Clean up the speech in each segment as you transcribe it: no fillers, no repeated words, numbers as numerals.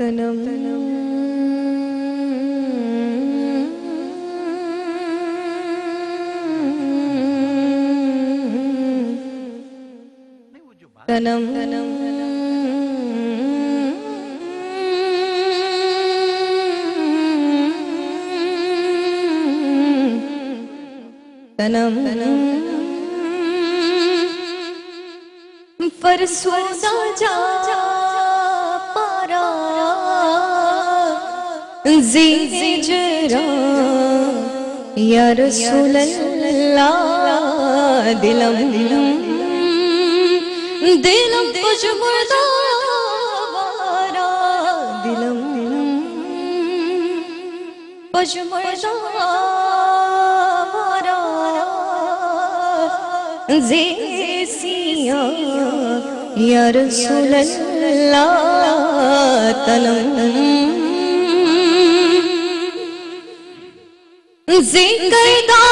تنم تنم تنم فرسودا جا پارا زیجرا یا رسول اللہ دلم کچھ مردہ وارا دلم کچھ مردہ وارا زیسیاں یا رسول اللہ تنم زندگا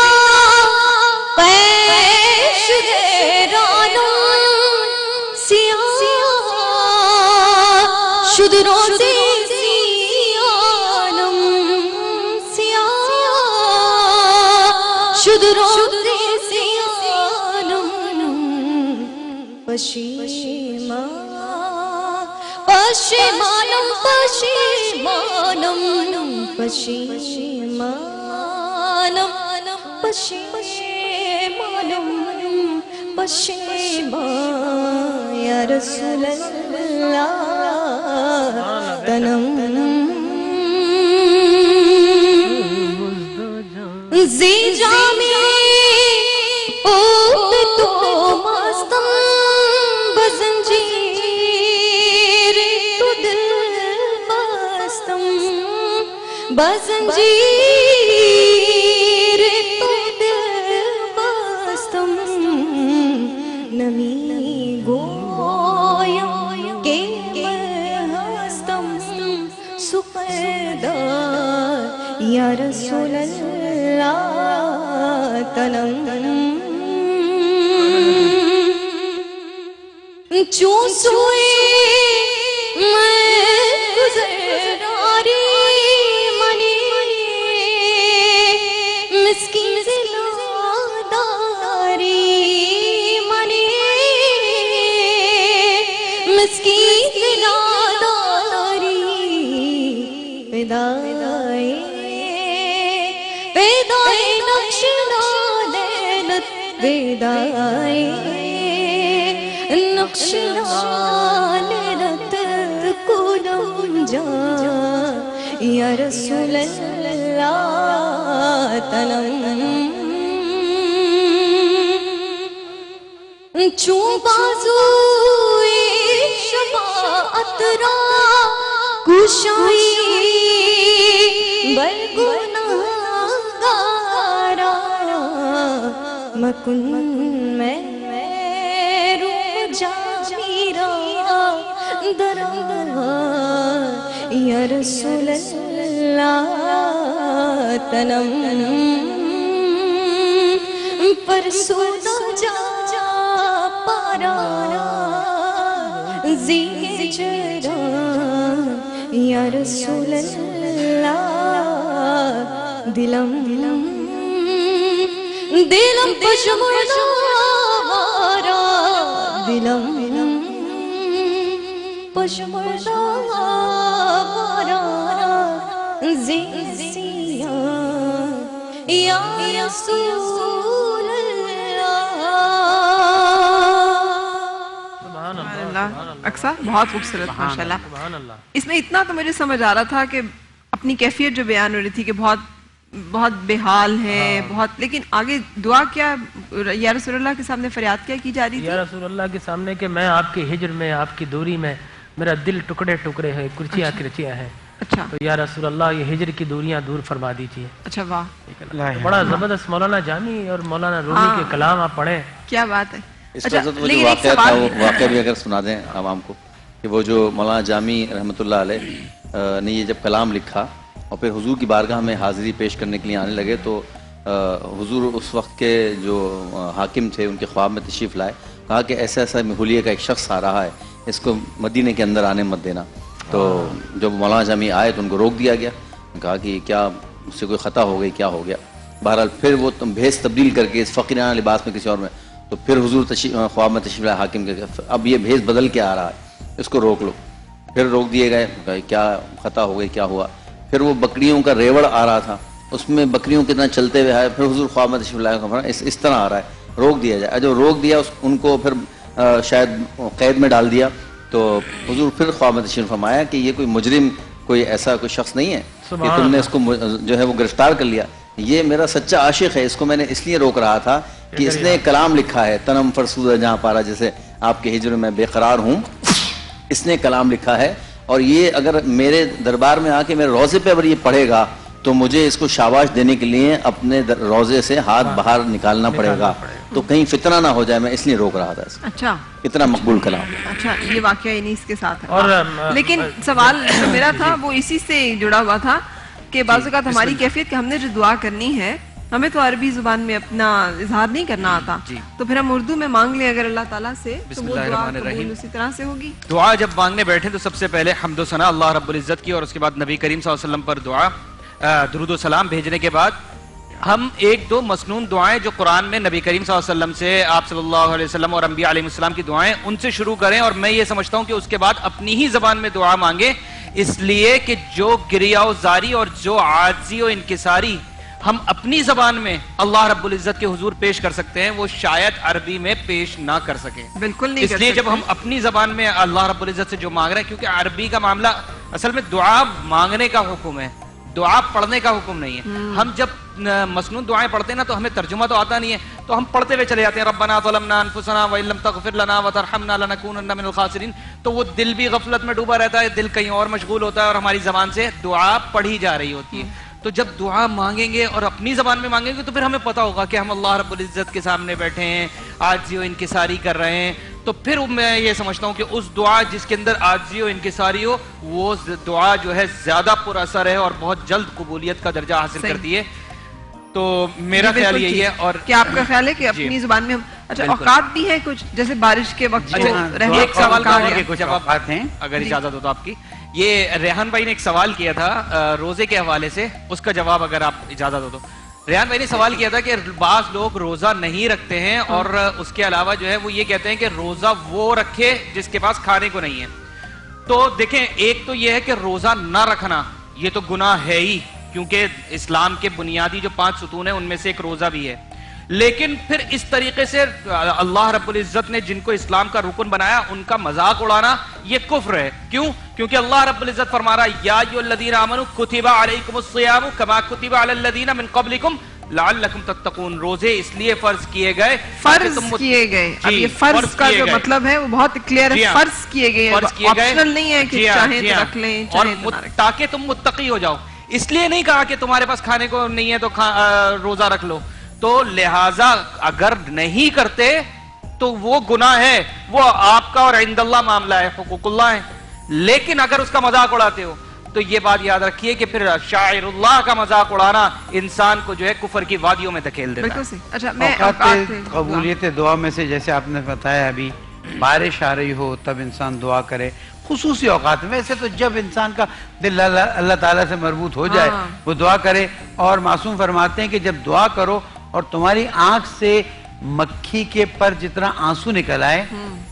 پیش دیرانم سیاہ شد روزی سیانم سیاہ شد روزی سیانم پشیمانم پشیمانم پشیمانم پشیمان یا رسول اللہ تنم زی جامی اوپ تو مستم بزنجیر تو دل بستم بزنجیر تو دل بستم نمی گویا کہ میں ہستم سپردار یا رسول اللہ تنم چون سوئے میں گزراری منی مسکین زلاداری منی مسکین زلاداری پیدائے نقش نالت پیدائے نقش نالت کلم جا یا رسول اللہ تنم چون بازوی شفاعت را کشائی برگناہگارا مکن میں رو جامیرا دربار یا رسول اللہ تنم فرسودا جا پارا زیجرا یا رسول اللہ دلم پشمردہ وارا دلم پشمردہ وارا زیسیاں یا رسول اللہ اقصا بہت خوبصورت ماشاءاللہ. اس میں اتنا تو مجھے سمجھ آ رہا تھا کہ اپنی کیفیت جو بیان ہو رہی تھی کہ بہت بہت بے حال ہے بہت، لیکن آگے دعا کیا یا رسول اللہ کے سامنے فریاد کیا کی جا رہی تھی؟ یا رسول اللہ کے سامنے کہ میں آپ کے ہجر میں آپ کی دوری میں میرا دل ٹکڑے ٹکڑے ہے، کرچیاں کرچیاں ہیں. اچھا تو یا رسول اللہ یہ ہجر کی دوریاں دور فرما دیجیے. اچھا واہ بڑا زبردست مولانا جامی اور مولانا رومی کے کلام آپ پڑھیں. کیا بات ہے. اس کا وہ جو واقعہ تھا وہ واقعہ بھی اگر سنا دیں عوام کو کہ وہ جو مولانا جامی رحمۃ اللہ علیہ نے یہ جب کلام لکھا اور پھر حضور کی بارگاہ میں حاضری پیش کرنے کے لیے آنے لگے تو حضور اس وقت کے جو حاکم تھے ان کے خواب میں تشریف لائے، کہا کہ ایسا ایسا حلیے کا ایک شخص آ رہا ہے، اس کو مدینے کے اندر آنے مت دینا. تو جب مولانا جامی آئے تو ان کو روک دیا گیا, کہا کہ کیا مجھ سے کوئی خطا ہو گئی, کیا ہو گیا. بہرحال پھر وہ بھیس تبدیل کر کے اس فقیرانہ لباس میں کسی اور میں, تو پھر حضور خواب میں تشریف لائے حاکم کے, اب یہ بھیس بدل کے آ رہا ہے, اس کو روک لو. پھر روک دیے گئے, کیا خطا ہو گئی, کیا ہوا. پھر وہ بکریوں کا ریوڑ آ رہا تھا, اس میں بکریوں کتنا چلتے ہوئے آئے, پھر حضور خواب میں تشریف لائے, اس طرح آ رہا ہے, روک دیا جائے. جو روک دیا ان کو پھر شاید قید میں ڈال دیا, تو حضور پھر خواب میں تشریف فرمایا کہ یہ کوئی مجرم, کوئی ایسا کوئی شخص نہیں ہے کہ تم نے اس کو جو ہے وہ گرفتار کر لیا, یہ میرا سچا عاشق ہے, اس کو میں نے اس لیے روک رہا تھا کہ اس نے ایک کلام لکھا ہے, تنم فرسودہ جہاں پارا, جیسے آپ کے ہجر میں بے قرار ہوں, اس نے کلام لکھا ہے, اور یہ اگر میرے دربار میں آ کے میرے روزے پہ اگر یہ پڑھے گا تو مجھے اس کو شاباش دینے کے لیے اپنے روزے سے ہاتھ باہر نکالنا پڑے گا, تو کہیں فتنہ نہ ہو جائے, میں اس لیے روک رہا تھا. اچھا, اتنا مقبول کلام. اچھا, یہ واقعہ انہیں اس کے ساتھ ہے. اور لیکن سوال جو میرا تھا وہ اسی سے جڑا ہوا تھا کہ بعض اوقات ہماری کیفیت کہ ہم نے جو دعا کرنی ہے, ہمیں تو عربی زبان میں اپنا اظہار نہیں کرنا آتا, تو پھر ہم اردو میں مانگ لیں اگر اللہ تعالیٰ سے, تو وہ دعا قبول اسی طرح سے ہوگی. دعا جب مانگنے بیٹھے تو سب سے پہلے حمد و ثنا اللہ رب العزت کی, اور اس کے بعد نبی کریم صلی اللہ علیہ وسلم پر دعا, درود و سلام بھیجنے کے بعد ہم ایک دو مسنون دعائیں جو قرآن میں نبی کریم صلی اللہ علیہ وسلم سے, آپ صلی اللہ علیہ وسلم اور انبیاء علیہ السلام کی دعائیں, ان سے شروع کریں. اور میں یہ سمجھتا ہوں کہ اس کے بعد اپنی ہی زبان میں دعا مانگیں, اس لیے کہ جو گریہ و زاری اور جو عاجزی و انکساری ہم اپنی زبان میں اللہ رب العزت کے حضور پیش کر سکتے ہیں, وہ شاید عربی میں پیش نہ کر سکیں. بالکل نہیں. اس لیے جب ہم اپنی زبان میں اللہ رب العزت سے جو مانگ رہے ہیں, کیونکہ عربی کا معاملہ اصل میں دعا مانگنے کا حکم ہے, دعا پڑھنے کا حکم نہیں ہے. ہم جب مسنون دعائیں پڑھتے ہیں نا, تو ہمیں ترجمہ تو آتا نہیں ہے, تو ہم پڑھتے ہوئے چلے جاتے ہیں, ربنا ظلمنا انفسنا وان لم تغفر لنا وترحمنا لنکونن من الخاسرین, تو وہ دل بھی غفلت میں ڈوبا رہتا ہے, دل کہیں اور مشغول ہوتا ہے, اور ہماری زبان سے دعا پڑھی جا رہی ہوتی ہے. تو جب دعا مانگیں گے اور اپنی زبان میں مانگیں گے, تو پھر ہمیں پتا ہوگا کہ ہم اللہ رب العزت کے سامنے بیٹھے ہیں, عاجزی و انکساری کر رہے ہیں. تو پھر میں یہ سمجھتا ہوں کہ اس دعا جس کے اندر عاجزی و انکساری ہو, وہ دعا جو ہے زیادہ پر اثر ہے اور بہت جلد قبولیت کا درجہ حاصل کرتی ہے. تو میرا خیال یہی ہے. اور کیا آپ کا خیال ہے کہ اپنی زبان میں, اچھا اوقات بھی ہے کچھ, جیسے بارش کے وقت ایک سوال کا کچھ اوقات ہیں اگر اجازت ہو تو آپ کی. یہ ریحان بھائی نے ایک سوال کیا تھا روزے کے حوالے سے, اس کا جواب اگر آپ اجازت ہو تو. ریحان بھائی نے سوال کیا تھا کہ بعض لوگ روزہ نہیں رکھتے ہیں, اور اس کے علاوہ جو ہے وہ یہ کہتے ہیں کہ روزہ وہ رکھے جس کے پاس کھانے کو نہیں ہے. تو دیکھیں, ایک تو یہ ہے کہ روزہ نہ رکھنا یہ تو گناہ ہے ہی, کیونکہ اسلام کے بنیادی جو 5 ستون ہیں ان میں سے ایک روزہ بھی ہے. لیکن پھر اس طریقے سے اللہ رب العزت نے جن کو اسلام کا رکن بنایا ان کا مذاق اڑانا یہ کفر ہے. کیوں؟ کیونکہ اللہ رب العزت فرما رہا ہے, یا ایھا الذین آمنوا کتب علیکم الصیام کما کتب علی الذین من قبلکم لعلکم تتقون. روزے اس لیے فرض کیے گئے, فرض کیے گئے. اب یہ فرض کا جو مطلب ہے وہ بہت کلیئر ہے, فرض کیے گئے, آپشنل نہیں ہے کہ چاہیں تو رکھ لیں چاہیں تو نہ رکھ لیں, تاکہ تم متقی ہو جاؤ. اس لیے نہیں کہا کہ تمہارے پاس کھانے کو نہیں ہے تو روزہ رکھ لو. تو لہٰذا اگر نہیں کرتے تو وہ گناہ ہے, وہ آپ کا اور عند اللہ معاملہ ہے, حقوق اللہ ہے. لیکن اگر اس کا مذاق اڑاتے ہو تو یہ بات یاد رکھیے کہ پھر شاعر اللہ کا مذاق اڑانا انسان کو جو ہے کفر کی وادیوں میں دھکیل دیتا ہے. اچھا, میں قبولیت دعا میں سے جیسے آپ نے بتایا ابھی, بارش آ رہی ہو تب انسان دعا کرے, خصوصی اوقات میں. ویسے تو جب انسان کا دل اللہ تعالیٰ سے مربوط ہو جائے وہ دعا کرے. اور معصوم فرماتے ہیں کہ جب دعا کرو اور تمہاری آنکھ سے مکھی کے پر جتنا آنسو نکل آئے,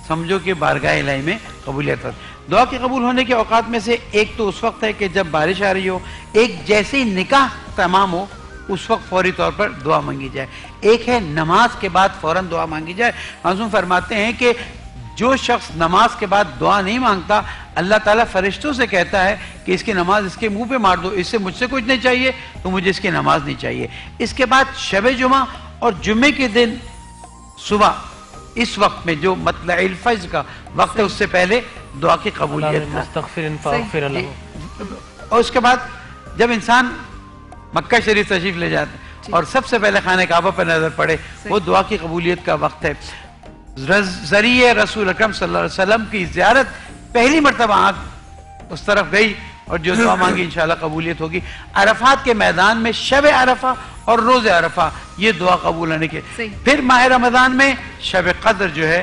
سمجھو کہ بارگاہ الہی میں قبولیت ہو. دعا کے قبول ہونے کے اوقات میں سے ایک تو اس وقت ہے کہ جب بارش آ رہی ہو, ایک جیسے ہی نکاح تمام ہو اس وقت فوری طور پر دعا مانگی جائے, ایک ہے نماز کے بعد فوراً دعا مانگی جائے. معصوم فرماتے ہیں کہ جو شخص نماز کے بعد دعا نہیں مانگتا, اللہ تعالیٰ فرشتوں سے کہتا ہے کہ اس کی نماز اس کے منہ پہ مار دو, اس سے مجھ سے کچھ نہیں چاہیے تو مجھے اس کی نماز نہیں چاہیے. اس کے بعد شب جمعہ اور جمعے کے دن صبح, اس وقت میں جو مطلع الفجر کا وقت ہے اس سے پہلے دعا کی قبولیت. اور اس کے بعد جب انسان مکہ شریف تشریف لے جاتا ہے اور سب سے پہلے خانہ کعبہ پر نظر پڑے, وہ دعا کی قبولیت کا وقت ہے. ذریعے رسول اکرم صلی اللہ علیہ وسلم کی زیارت, پہلی مرتبہ آنکھ اس طرف گئی اور جو دعا مانگی انشاءاللہ قبولیت ہوگی. عرفات کے میدان میں شب عرفہ اور روز عرفہ یہ دعا قبول ہونے کے. پھر ماہ رمضان میں شب قدر جو ہے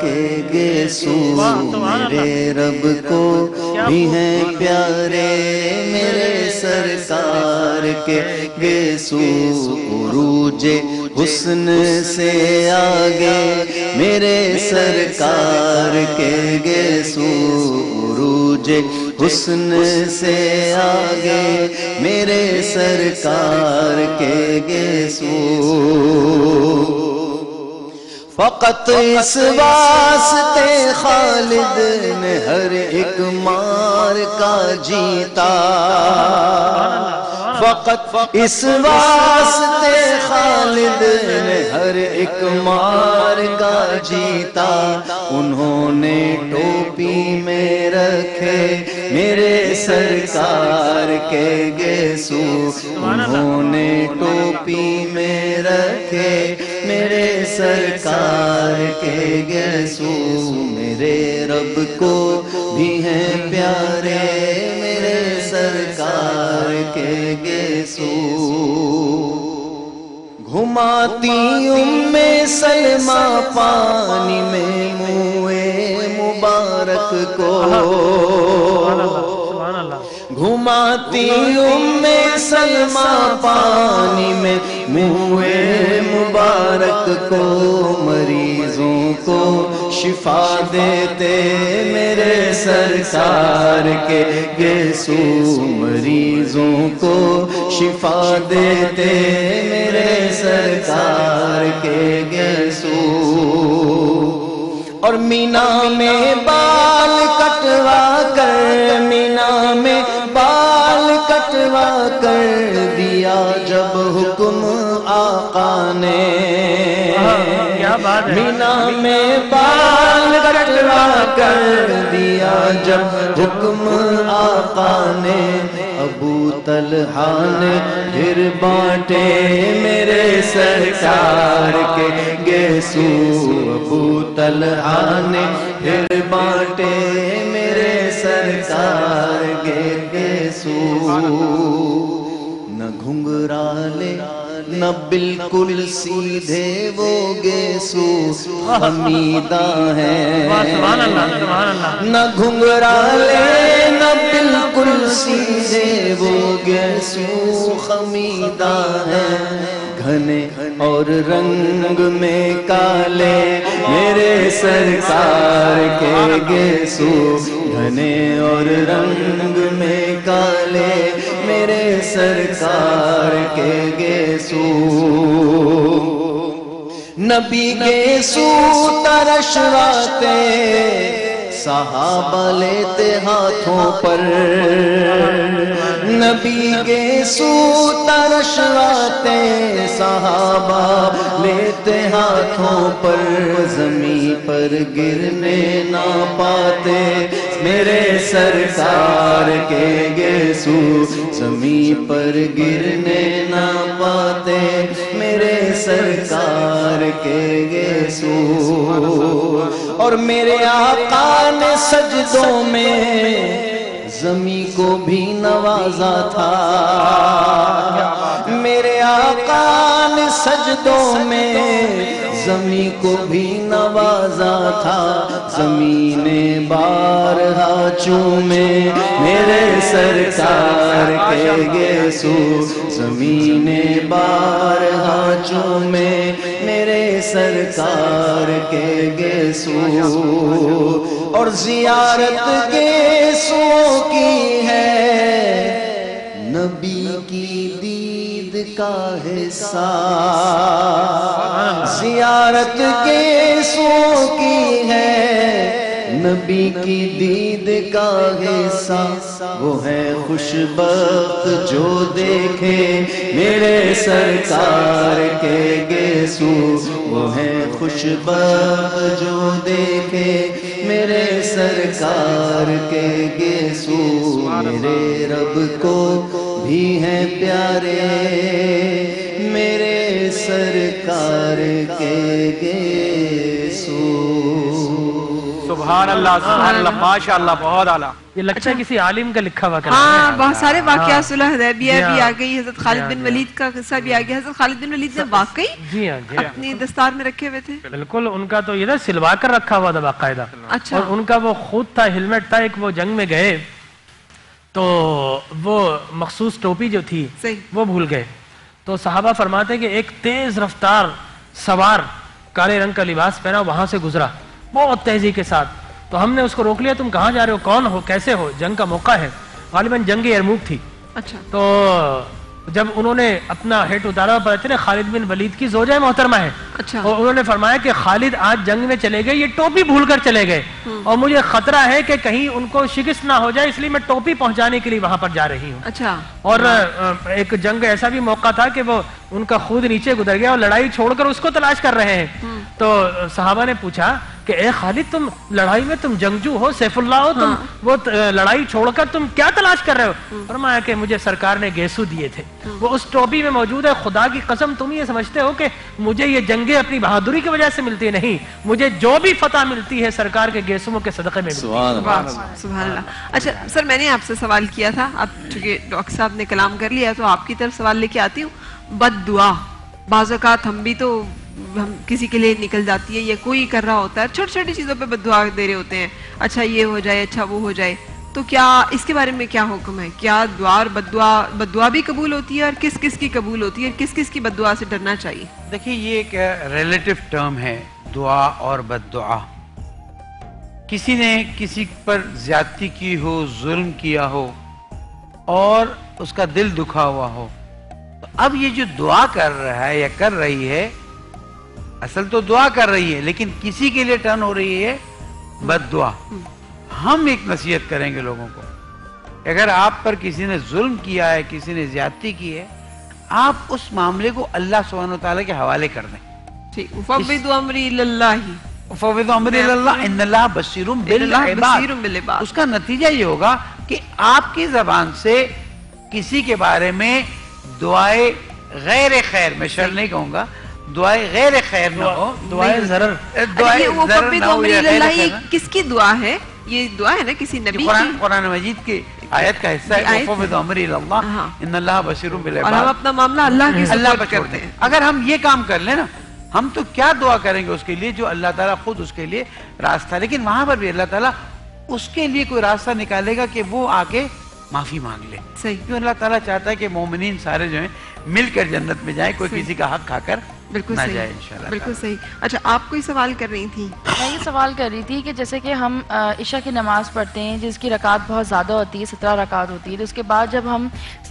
کے گیسو میرے رب کو بھی ہیں پیارے میرے سرکار کے گیسو عروج حسن سے آگے میرے سرکار کے گیسو عروج حسن سے آگے میرے سرکار کے گیسو فقط اس واسطے خالد نے ہر ایک مار کا جیتا فقط اس واسطے خالد نے ہر ایک مار کا جیتا انہوں نے ٹوپی میں رکھے میرے سرکار کے گیسو انہوں نے ٹوپی میں رکھے میرے سرکار کے گیسو میرے رب کو بھی ہیں پیارے میرے سرکار کے گیسو گھماتی سلمہ پانی میں منہ مبارک کو گھماتی سلمہ پانی میں منہ مبارک کو مریضوں کو شفا دیتے میرے سرکار کے گیسو مریضوں کو شفا دیتے میرے سرکار کے گیسو اور مینا میں بال کٹوا کر مینا میں بال کٹوا کر دیا جب حکم آقا نے مینا میں بال کٹوا کر دیا جب حکم آقا نے ابو طلحہ نے پھر بانٹے میرے سرکار کے گیسو ابو طلحہ نے پھر بانٹے میرے سرکار کے گیسو نہ گھنگرالے نہ بالکل سیدھے وہ گیسو حمیدہ ہیں نہ گھنگرالے نہ بالکل سیدھے وہ گیسو حمیدہ ہیں گھنے اور رنگ میں کالے میرے سرکار کے گیسو گھنے اور رنگ میں کالے میرے سرکار کے گیسو نبی گیسو ترشواتے صحابہ لیتے ہاتھوں پر نبی گیسو ترشواتے صحابہ لیتے ہاتھوں پر زمین پر گرنے نہ پاتے میرے سرکار کے گیسو زمین پر گرنے نہ پاتے میرے سرکار کے گیسو اور میرے آقا نے سجدوں میں زمین کو بھی نوازا تھا میرے آقا نے سجدوں میں زمین کو بھی نوازا تھا زمین بارہا چومے میرے سرکار کے گیسو زمین بارہا چومے میرے سرکار کے گیسو اور زیارت گیسو کی ہے نبی کی دید کا حصہ زیارت گیسو کی ہے نبی کی دید کا حصہ وہ ہے خوش بخت جو دیکھے میرے سرکار کے گیسو وہ ہے خوش بخت جو دیکھے میرے سرکار کے گیسو میرے رب کو بھی ہیں پیارے میرے سرکار کے گیسو سبحان اللہ ماشاءاللہ بہت اعلیٰ. یہ لگتا ہے کسی عالم کا لکھا ہوا کلام ہاں ہے. بہت سارے واقعات صلح حدیبیہ بھی آ گئی, حضرت خالد بن ولید کا قصہ بھی آ گیا. حضرت خالد بن ولید نے واقعی جی ہاں جی ہاں اپنی دستار میں رکھے ہوئے تھے. بالکل, ان کا تو یہ نا سلوا کر رکھا ہوا تھا باقاعدہ. اچھا. اور ان کا وہ خود تھا, ہیلمٹ تھا. ایک وہ جنگ میں گئے تو وہ مخصوص ٹوپی جو تھی صحیح. وہ بھول گئے. تو صحابہ فرماتے ہیں کہ ایک تیز رفتار سوار کالے رنگ کا لباس پہنا وہاں سے گزرا بہت تیزی کے ساتھ. تو ہم نے اس کو روک لیا, تم کہاں جا رہے ہو, کون ہو, کیسے ہو, جنگ کا موقع ہے. غالباً جنگ یرموک تھی. اچھا. تو جب انہوں نے اپنا ہیٹ اتارا, پتہ چلا خالد بن ولید کی زوجہ محترمہ ہے. اچھا. اور انہوں نے فرمایا کہ خالد آج جنگ میں چلے گئے, یہ ٹوپی بھول کر چلے گئے اور مجھے خطرہ ہے کہ کہیں ان کو شکست نہ ہو جائے, اس لیے میں ٹوپی پہنچانے کے لیے وہاں پر جا رہی ہوں. اچھا. اور ایک جنگ ایسا بھی موقع تھا کہ وہ ان کا خود نیچے گزر گیا اور لڑائی چھوڑ کر اس کو تلاش کر رہے ہیں. تو صحابہ نے پوچھا کہ اے خالد, تم لڑائی میں تم جنگجو ہو, سیف اللہ ہو, تم وہ لڑائی چھوڑ کر تم کیا تلاش کر رہے ہو؟ فرمایا کہ مجھے سرکار نے گیسو دیے تھے, وہ اس ٹوپی میں موجود ہے. خدا کی قسم تم یہ سمجھتے ہو کہ مجھے یہ جنگیں اپنی بہادری کی وجہ سے ملتی نہیں, مجھے جو بھی فتح ملتی ہے سرکار کے گیسوؤں کے صدقے میں ملتی ہے. سبحان اللہ. اچھا سر, میں نے آپ سے سوال کیا تھا, اب چونکہ ڈاکٹر صاحب نے کلام کر لیا تو آپ کی طرف سوال لے کے آتی ہوں. بد دعا بعض اوقات ہم بھی تو ہم کسی کے لیے نکل جاتی ہے, یا کوئی کر رہا ہوتا ہے, چھوٹی چھوٹی چیزوں پہ بد دعا دے رہے ہوتے ہیں, اچھا یہ ہو جائے, اچھا وہ ہو جائے. تو کیا اس کے بارے میں کیا حکم ہے؟ کیا دعا اور بد دعا بھی قبول ہوتی ہے, اور کس کس کی قبول ہوتی ہے, اور کس کس کی بد دعا سے ڈرنا چاہیے؟ دیکھیے یہ ایک ریلیٹو ٹرم ہے, دعا اور بد دعا. کسی نے کسی پر زیادتی کی ہو, ظلم کیا ہو اور اس کا دل دکھا ہوا ہو, تو اب یہ جو دعا کر رہا ہے یا کر رہی ہے, اصل تو دعا کر رہی ہے لیکن کسی کے لیے ٹرن ہو رہی ہے بد دعا. ہم ایک نصیحت کریں گے لوگوں کو, اگر آپ پر کسی نے ظلم کیا ہے, کسی نے زیادتی کی ہے, آپ اس معاملے کو اللہ سبحانہ وتعالی کے حوالے کر دیں. ٹھیک. فوض امری اللہ, فوض امری اللہ, ان اللہ بصیر بالعباد. اس کا نتیجہ یہ ہوگا کہ آپ کی زبان سے کسی کے بارے میں دعائے غیر خیر, میں شر نہیں کہوں گا, دعائے غیر خیر نہ ہو, دعائے ضرر, کس کی دعا ہے؟ یہ دعا ہے نا کسی نبی کی, قرآن مجید کی آیت کا حصہ ہے, فوض امری اللہ ان اللہ بصیر بالعباد. اور ہم اپنا معاملہ اللہ کے سپرد کرتے ہیں. اگر ہم یہ کام کر لیں نا, ہم تو کیا دعا کریں گے اس کے لیے جو اللہ تعالیٰ خود اس کے لیے راستہ, لیکن وہاں پر بھی اللہ تعالیٰ اس کے لیے کوئی راستہ نکالے گا کہ وہ آ کے معافی مانگ لے. صحیح. کیوں اللہ تعالیٰ چاہتا ہے کہ مومنین سارے جو ہیں مل کر جنت میں جائیں, کوئی کسی کا حق کھا کر بالکل نہ صحیح, جائے انشاءاللہ. بالکل صحیح. اچھا آپ کوئی سوال کر رہی تھی؟ میں یہ سوال کر رہی تھی کہ جیسے کہ ہم عشاء کی نماز پڑھتے ہیں جس کی رکعت بہت زیادہ ہوتی ہے, 17 رکعت ہوتی ہے, تو اس کے بعد جب ہم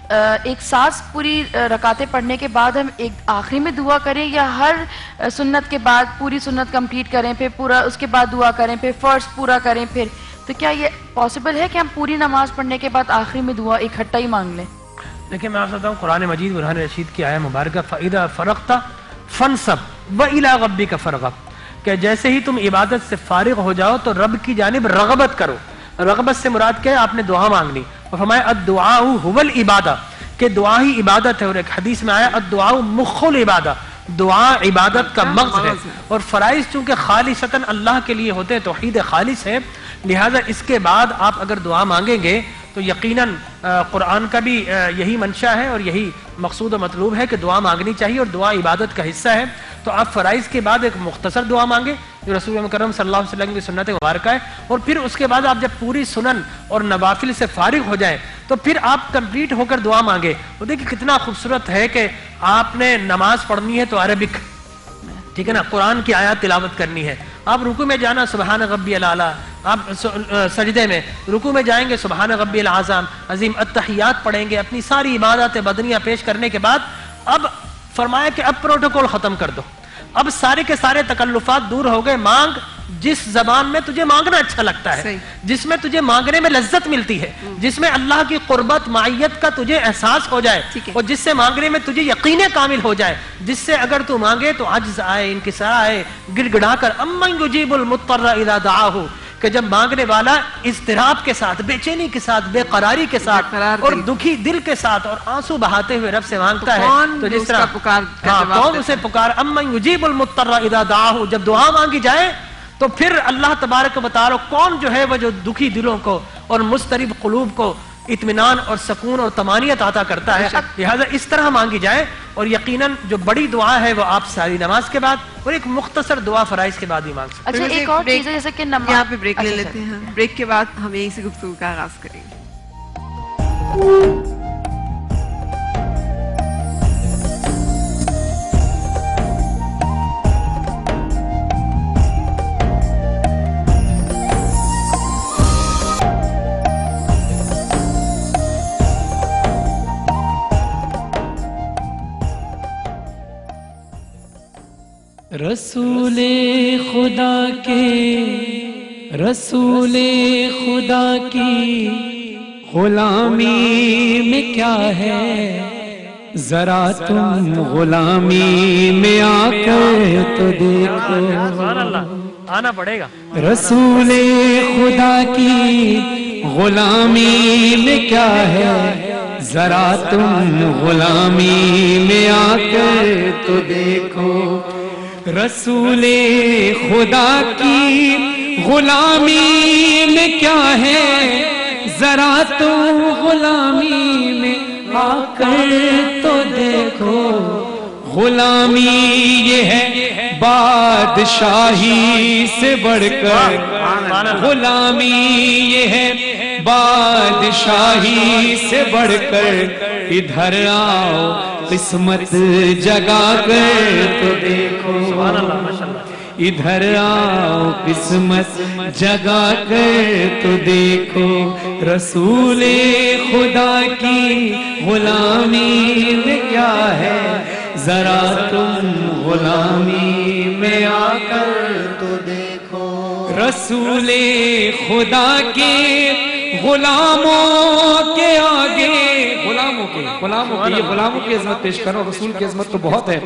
ایک ساتھ پوری رکعتیں پڑھنے کے بعد ہم ایک آخری میں دعا کریں, یا ہر سنت کے بعد پوری سنت کمپلیٹ کریں, پھر پورا اس کے بعد دعا کریں, پھر فرض پورا کریں, پھر تو کیا یہ پاسبل ہے کہ ہم پوری نماز پڑھنے کے بعد آخری میں دعا اکٹھا ہی مانگ لیں؟ دیکھیں میں آپ سے بتاؤں, قرآن مجید برہان رشید کی آیہ مبارکہ فَإِذَا فَرَغْتَ فَانْصَبْ وَإِلَىٰ رَبِّكَ فَارْغَب, کہ جیسے ہی تم عبادت سے فارغ ہو جاؤ تو رب کی جانب رغبت کرو. رغبت سے مراد کیا ہے؟ آپ نے دعا مانگنی. اور فرمایا الدعاء هو العبادہ, کہ دعا ہی عبادت ہے. اور ایک حدیث میں آیا الدعاء مخ العبادہ, دعا عبادت کا مغز ہے. اور فرائض چونکہ خالصتاً اللہ کے لیے ہوتے ہیں, توحید خالص ہے, لہٰذا اس کے بعد آپ اگر دعا مانگیں گے تو یقیناً قرآن کا بھی یہی منشا ہے اور یہی مقصود و مطلوب ہے کہ دعا مانگنی چاہیے, اور دعا عبادت کا حصہ ہے. تو آپ فرائض کے بعد ایک مختصر دعا مانگیں جو رسول مکرم صلی اللہ علیہ وسلم کی سنت مبارکہ ہے, اور پھر اس کے بعد آپ جب پوری سنن اور نوافل سے فارغ ہو جائیں تو پھر آپ کمپلیٹ ہو کر دعا مانگیں. وہ دیکھیں کتنا خوبصورت ہے کہ آپ نے نماز پڑھنی ہے تو عربک, ٹھیک ہے نا, قرآن کی آیات تلاوت کرنی ہے, آپ رکوع میں جانا سبحان ربی الاعلیٰ, آپ سجدے میں رکوع میں جائیں گے سبحان ربی العظیم عظیم, التحیات پڑھیں گے, اپنی ساری عبادات بدنیہ پیش کرنے کے بعد اب فرمایا کہ اب پروٹوکول ختم کر دو, اب سارے کے سارے تکلفات دور ہو گئے, مانگ جس زبان میں تجھے مانگنا اچھا لگتا ہے, جس میں تجھے مانگنے میں لذت ملتی ہے, جس میں اللہ کی قربت معیت کا تجھے احساس ہو جائے, اور جس سے مانگنے میں تجھے یقین کامل ہو جائے, جس سے اگر تو مانگے تو عجز آئے, انکسار آئے, گڑ گڑا کر امن یجیب المضطر اذا دعاہ, کہ جب مانگنے والا اضطراب کے ساتھ, بے چینی کے ساتھ, بے قراری کے ساتھ اور دکھی دل کے ساتھ اور آنسو بہاتے ہوئے رب سے مانگتا ہے, تو جس طرح کون اسے پکار, امن یجیب المضطر اذا دعاہ, جب دعا مانگی جائے تو پھر اللہ تبارک و تعالی کون جو ہے وہ جو دکھی دلوں کو اور مضطرب قلوب کو اطمینان اور سکون اور طمانینت عطا کرتا ہے. لہذا اس طرح مانگی جائے, اور یقیناً جو بڑی دعا ہے وہ آپ ساری نماز کے بعد اور ایک مختصر دعا فرائض کے بعد ہی مانگ سکتے ہیں. اچھا ایک اور چیز ہے جیسے کہ نماز, یہاں پہ بریک لے اچھا لیتے ہیں, بریک کے بعد ہم یہیں سے گفتگو کا آغاز کریں گے. رسول خدا کے, رسول خدا کی غلامی میں کیا ہے, ذرا تم غلامی میں آ کر تو دیکھو. سبحان اللہ, آنا پڑے گا. رسول خدا کی غلامی میں کیا ہے, ذرا تم غلامی میں آ کر تو دیکھو. رسول خدا کی غلامی میں کیا ہے, ذرا تم غلامی میں آ کر تو دیکھو. غلامی یہ ہے بادشاہی سے بڑھ کر, غلامی یہ ہے بادشاہی سے بڑھ کر. ادھر آؤ قسمت جگا کر تو دیکھو. ادھر آؤ قسمت جگا کر تو دیکھو. رسول خدا کی غلامی میں کیا ہے, ذرا تم غلامی میں آ کر تو دیکھو. رسول خدا کے غلاموں کے آگے, غلاموں کے یہ غلاموں کی عظمت پیش کرو, رسول کی عظمت تو بہت ہے.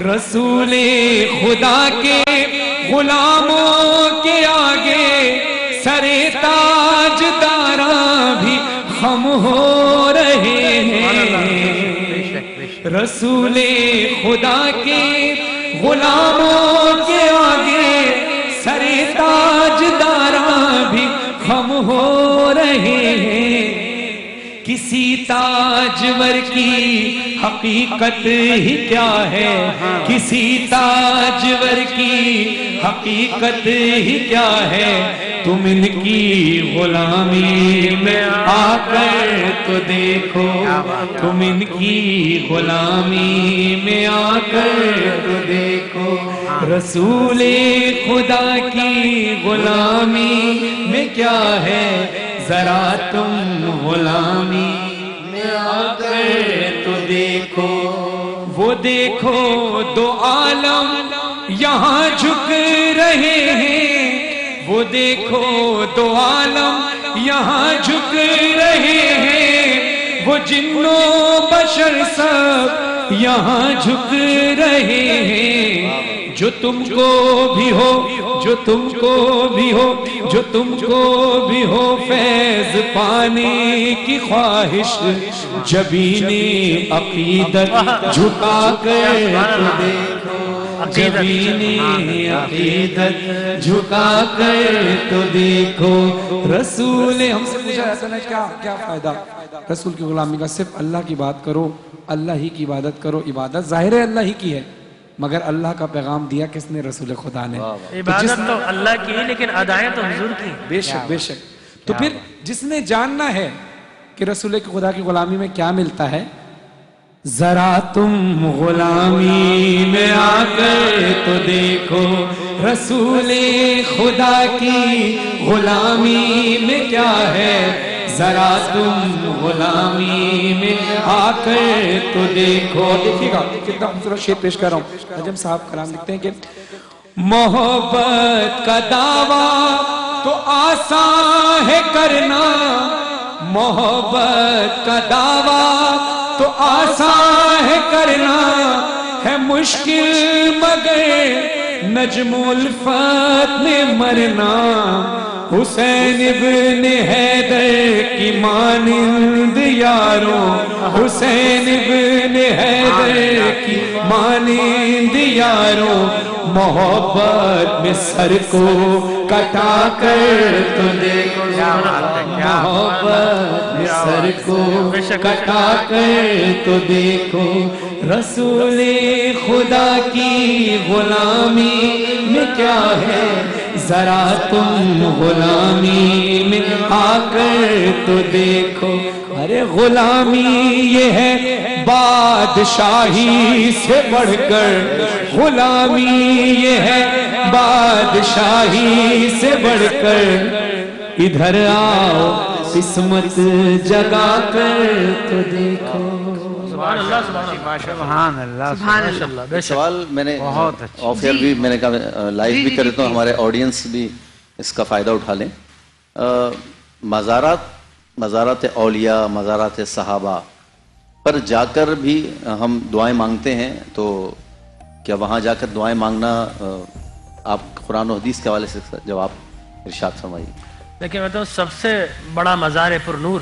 رسول خدا کے غلاموں کے آگے سر تاج داراں بھی خم ہو رہے ہیں. رسول خدا کے غلاموں کے آگے سر تاج داراں بھی خم ہو رہے ہیں. کسی تاجور کی حقیقت ہی کیا ہے, کسی تاجور کی حقیقت ہی کیا ہے. تم ان کی غلامی میں آ کر تو دیکھو, تم ان کی غلامی میں آ کر تو دیکھو. رسول خدا کی غلامی میں کیا ہے, ذرا تم غلامی میں آ کر تو دیکھو. وہ دیکھو دو عالم یہاں جھک رہے ہیں, وہ دیکھو دو عالم یہاں جھک رہے ہیں. وہ جن و بشر سب یہاں جھک رہے ہیں. جو تم کو بھی ہو, جو تم کو بھی ہو, جو تم کو بھی ہو فیض پانے کی خواہش, جبین عقیدت جھکا کر تو دیکھو. جبین عقیدت جھکا کر تو دیکھو. رسول ہم سے پوچھا جاتا ہے کیا فائدہ رسول کی غلامی کا؟ صرف اللہ کی بات کرو, اللہ ہی کی عبادت کرو. عبادت ظاہر ہے اللہ ہی کی ہے, مگر اللہ کا پیغام دیا کس نے؟ رسول خدا نے. عبادت تو اللہ کی, لیکن ادائیں تو حضور کی. بے شک بے شک. تو پھر جس نے جاننا ہے کہ رسول خدا کی غلامی میں کیا ملتا ہے, ذرا تم غلامی میں آ کر تو دیکھو. رسول خدا کی غلامی میں کیا ہے, ذرا تم غلامی میں آ کر تو دیکھو. دیکھیے گا کتنا خوبصورت شعر پیش کر رہا ہوں. نجم صاحب کلام لکھتے ہیں کہ محبت کا دعویٰ تو آسان ہے کرنا, محبت کا دعویٰ تو آسان ہے کرنا, ہے مشکل مگر نجم الفت میں مرنا. حسین ابن حیدر کی مانند یاروں حسین ابن حیدر کی مانند یاروں محبت میں سر کو کٹا کر تو دیکھو محبت میں سر کو کٹا کر تو دیکھو رسول خدا کی غلامی میں کیا ہے ذرا تم غلامی میں آ کر تو دیکھو ارے غلامی یہ ہے بادشاہی سے بڑھ کر غلامی یہ ہے بادشاہی سے بڑھ کر ادھر آؤ قسمت جگا کر تو دیکھو سبحان اللہ سبحان اللہ ماشاءاللہ بے شک سوال میں نے بہت اچھا آف ایئر بھی میں نے کہا لائیو بھی کر دیتا ہوں ہمارے آڈینس بھی اس کا فائدہ اٹھا لیں مزارات اولیاء مزارات صحابہ پر جا کر بھی ہم دعائیں مانگتے ہیں تو کیا وہاں جا کر دعائیں مانگنا آپ قرآن و حدیث کے حوالے سے جواب ارشاد فرمائیے. دیکھیں میں تو سب سے بڑا مزار پر نور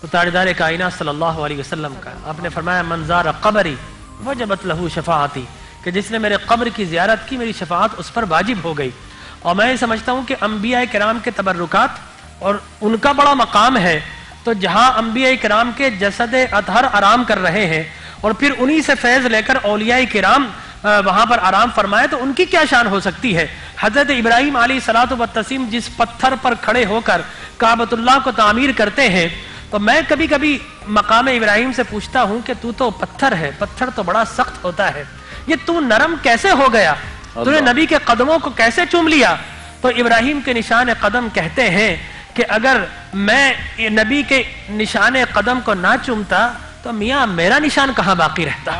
تو تاجدار کائنات صلی اللہ علیہ وسلم کا آپ نے فرمایا منظار قبری وجبت لہو شفاعتی کہ جس نے میرے قبر کی زیارت کی میری شفاعت اس پر واجب ہو گئی. اور میں سمجھتا ہوں کہ انبیاء کرام کے تبرکات اور ان کا بڑا مقام ہے تو جہاں انبیاء کرام کے جسد اطہر آرام کر رہے ہیں اور پھر انہی سے فیض لے کر اولیاء کرام وہاں پر آرام فرمائے تو ان کی کیا شان ہو سکتی ہے. حضرت ابراہیم علیہ الصلوۃ والتسلیم جس پتھر پر کھڑے ہو کر کعبۃ اللہ کو تعمیر کرتے ہیں تو میں کبھی کبھی مقام ابراہیم سے پوچھتا ہوں کہ تو پتھر ہے, پتھر تو بڑا سخت ہوتا ہے, یہ تو نرم کیسے ہو گیا, تو نے نبی کے قدموں کو کیسے چوم لیا. تو ابراہیم کے نشان قدم کہتے ہیں کہ اگر میں نبی کے نشان قدم کو نہ چومتا تو میاں میرا نشان کہاں باقی رہتا.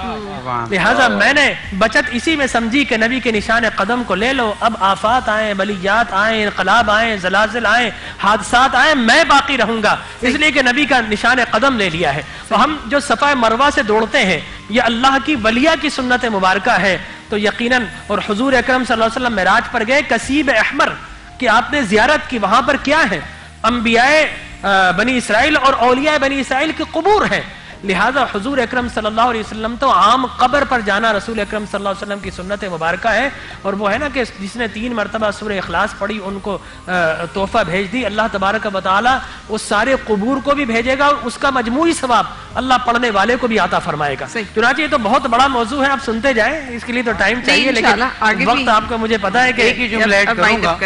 لہٰذا میں نے بچت اسی میں سمجھی کہ نبی کے نشان قدم کو لے لو, اب آفات آئیں, بلیات آئیں, انقلاب آئیں, زلازل آئیں, حادثات آئیں, میں باقی رہوں گا, اس لیے کہ نبی کا نشان قدم لے لیا ہے. تو ہم جو صفا مروہ سے دوڑتے ہیں یہ اللہ کی ولیہ کی سنت مبارکہ ہے. تو یقیناً اور حضور اکرم صلی اللہ علیہ وسلم معراج پر گئے کثیب احمر کہ آپ نے زیارت کی, وہاں پر کیا ہے انبیاء بنی اسرائیل اور اولیاء بنی اسرائیل کے قبور ہیں. لہذا حضور اکرم صلی اللہ علیہ وسلم تو عام قبر پر جانا رسول اکرم صلی اللہ علیہ وسلم کی سنت مبارکہ ہے. اور وہ ہے نا کہ جس نے 3 مرتبہ سورہ اخلاص پڑھی ان کو تحفہ بھیج دی, اللہ تبارک و تعالی اس سارے قبور کو بھی بھیجے گا اور اس کا مجموعی ثواب اللہ پڑھنے والے کو بھی عطا فرمائے گا. چنانچہ یہ تو بہت بڑا موضوع ہے, آپ سنتے جائیں, اس کے لیے تو ٹائم چاہیے لیکن وقت آپ کو مجھے پتا ہے کہ ایک ہی جملہ ایڈ کروں گا,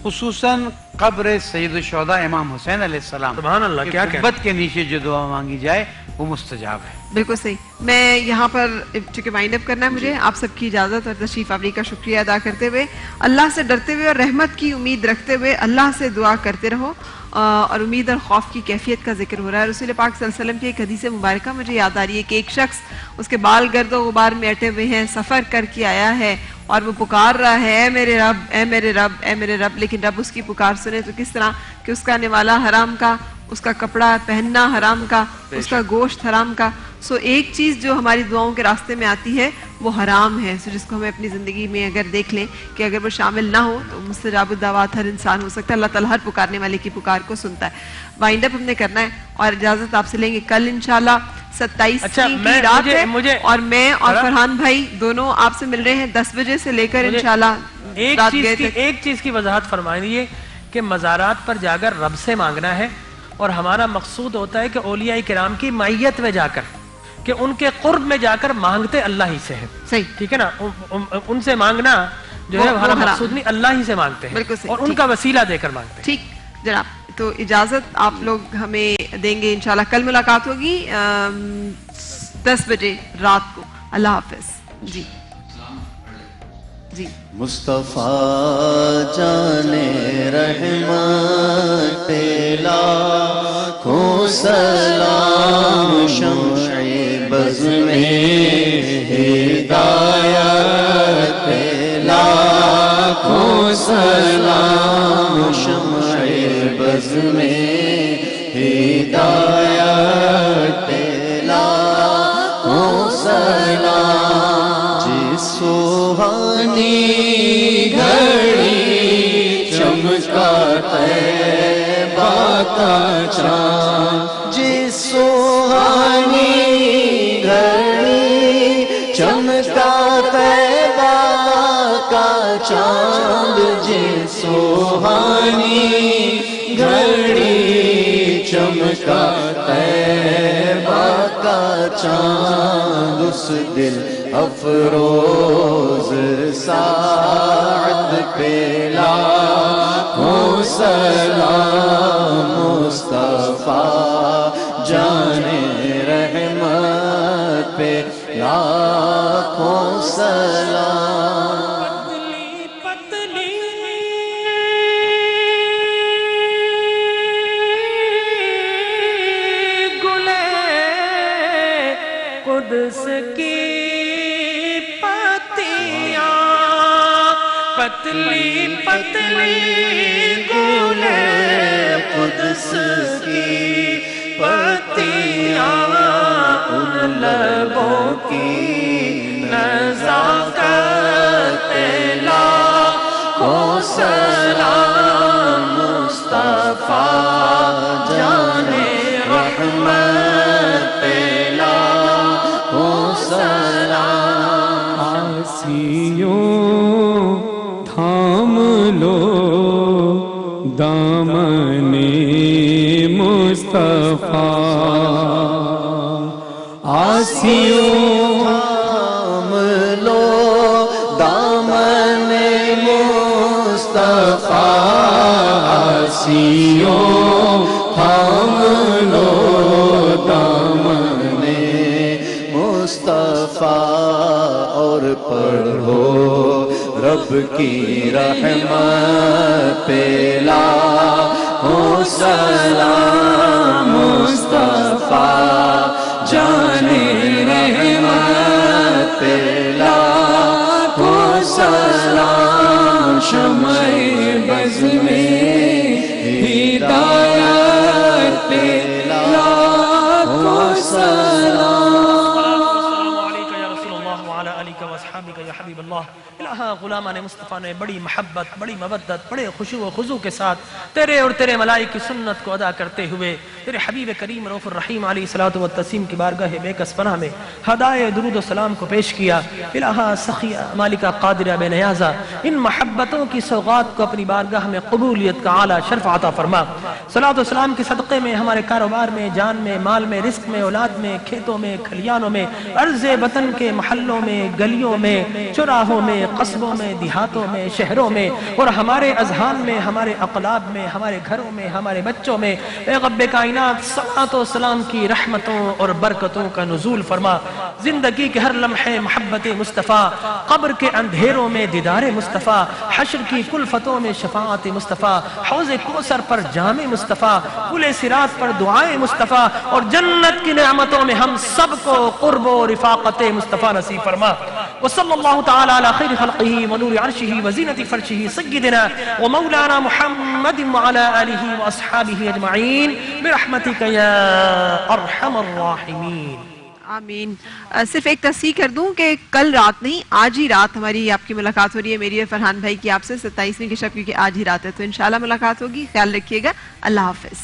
خصوصاً قبر سید الشہداء امام حسین علیہ السلام سبحان اللہ کیا قبت کے نیچے جو دعا مانگی جائے وہ مستجاب ہے. بالکل صحیح. میں یہاں پر چونکہ وائنڈ اپ کرنا ہے مجھے, آپ سب کی اجازت اور تشریف آوری کا شکریہ ادا کرتے ہوئے اللہ سے ڈرتے ہوئے اور رحمت کی امید رکھتے ہوئے اللہ سے دعا کرتے رہو. اور امید اور خوف کی کیفیت کا ذکر ہو رہا ہے. رسول پاک صلی اللہ علیہ وسلم کی ایک حدیث مبارکہ مجھے یاد آ رہی ہے کہ ایک شخص اس کے بال گرد و غبار میں اٹے ہوئے ہیں, سفر کر کے آیا ہے اور وہ پکار رہا ہے اے میرے رب, اے میرے رب, اے میرے رب, لیکن رب اس کی پکار سنے تو کس طرح کہ اس کا نوالا حرام کا, اس کا کپڑا پہننا حرام کا, اس کا گوشت حرام کا. سو ایک چیز جو ہماری دعاؤں کے راستے میں آتی ہے وہ حرام ہے, سو جس کو ہمیں اپنی زندگی میں اگر دیکھ لیں کہ اگر وہ شامل نہ ہو تو مستجاب الدعوات ہر انسان ہو سکتا ہے. اللہ تعالیٰ ہر پکارنے والے کی پکار کو سنتا ہے. وائنڈ اپ ہم نے کرنا ہے اور اجازت آپ سے لیں گے. کل انشاءاللہ 27 کی رات ہے اور میں اور فرحان بھائی دونوں آپ سے مل رہے ہیں 10 بجے سے لے کر انشاءاللہ. ایک چیز کی وضاحت فرمائیے کہ مزارات پر جا کر رب سے مانگنا ہے اور ہمارا مقصود ہوتا ہے کہ اولیاء کرام کی معیت میں جا کر, کہ ان کے قرب میں جا کر مانگتے اللہ ہی سے ہے. صحیح, ٹھیک ہے نا, ان سے مانگنا جو ہے ہمارا مقصود نہیں, اللہ ہی سے مانگتے ہیں اور ان کا وسیلہ دے کر مانگتے ہیں. ٹھیک جناب, تو اجازت آپ لوگ ہمیں دیں گے انشاءاللہ. کل ملاقات ہوگی 10 بجے رات کو. اللہ حافظ. جی جی. مصطفیٰ جانے رحمت لاکھوں سلام, شمع بز میں ہدایت لاکھوں سلام, شمع بز میں ہدایت لاکھوں سلام. جس سوہانی گھڑی چمکا کا چاند جس سوہانی گھڑی چمکا طیبہ کا چاند جس سوہانی گھڑی چمکا طیبہ کا چاند اس دل افروز ساعت پہ لاکھوں سلام مصطفیٰ جان رحمت پہ لاکھوں سلام قدس کی پتیاں پتلی پتلی گلے قدس کی پتیاں ان لبوں کی نزاکت پہ لاکھوں سلام مصطفیٰ جان رحمت پہ آسیوں تھام لو دامن مصطفیٰ آسیوں تھام لو دامن مصطفیٰ آسیوں تھام لو دامن مصطفیٰ اور پڑھو رب کی رحمت پہ لاکھوں سلام مصطفیٰ جان رحمت پہ لاکھوں سلام شمع بز میں ہدایت پہ لاکھوں سلام الہا غلامان مصطفیٰ نے بڑی محبت بڑی مودت بڑے خشوع و خضوع کے ساتھ تیرے اور تیرے ملائک کی سنت کو ادا کرتے ہوئے تیرے حبیب کریم رؤوف الرحیم علیہ الصلوۃ والتسلیم کی بارگاہ بے کس پناہ میں ہدایے درود و سلام کو پیش کیا. الہا سخیہ مالکہ قادرہ بے نیازہ ان محبتوں کی سوغات کو اپنی بارگاہ میں قبولیت کا اعلیٰ شرف عطا فرما. صلاۃ و سلام کے صدقے میں ہمارے کاروبار میں جان میں مال میں رزق میں اولاد میں کھیتوں میں کھلیانوں میں عرض وطن کے محلوں میں گلیوں میں چوراہوں میں قصبوں میں دیہاتوں میں شہروں میں اور ہمارے اذہان میں ہمارے اقلاب میں ہمارے گھروں میں ہمارے بچوں میں اے رب کائنات صلاۃ و سلام کی رحمتوں اور برکتوں کا نزول فرما. زندگی کے ہر لمحے محبت مصطفیٰ قبر کے اندھیروں میں دیدار مصطفیٰ حشر کی کلفتوں میں شفاعت مصطفیٰ حوض کوثر پر جام مصطفیٰ پل صراط پر دعائیں مصطفیٰ اور جنت کی نعمتوں میں ہم سب کو قرب و رفاقت مصطفیٰ نصیب فرما. وصلی اللہ تعالی علی خیر خلقہ ونور عرشہ وزینت فرشہ سیدنا ومولانا محمد وعلی آلہ واصحابہ اجمعین برحمتک یا ارحم الراحمین. آمین. صرف ایک تصحیح کر دوں کہ کل رات نہیں آج ہی رات ہماری آپ کی ملاقات ہو رہی ہے میری اور فرحان بھائی کی آپ سے 27ویں کی شب کیونکہ آج ہی رات ہے تو انشاءاللہ ملاقات ہوگی. خیال رکھیے گا. اللہ حافظ.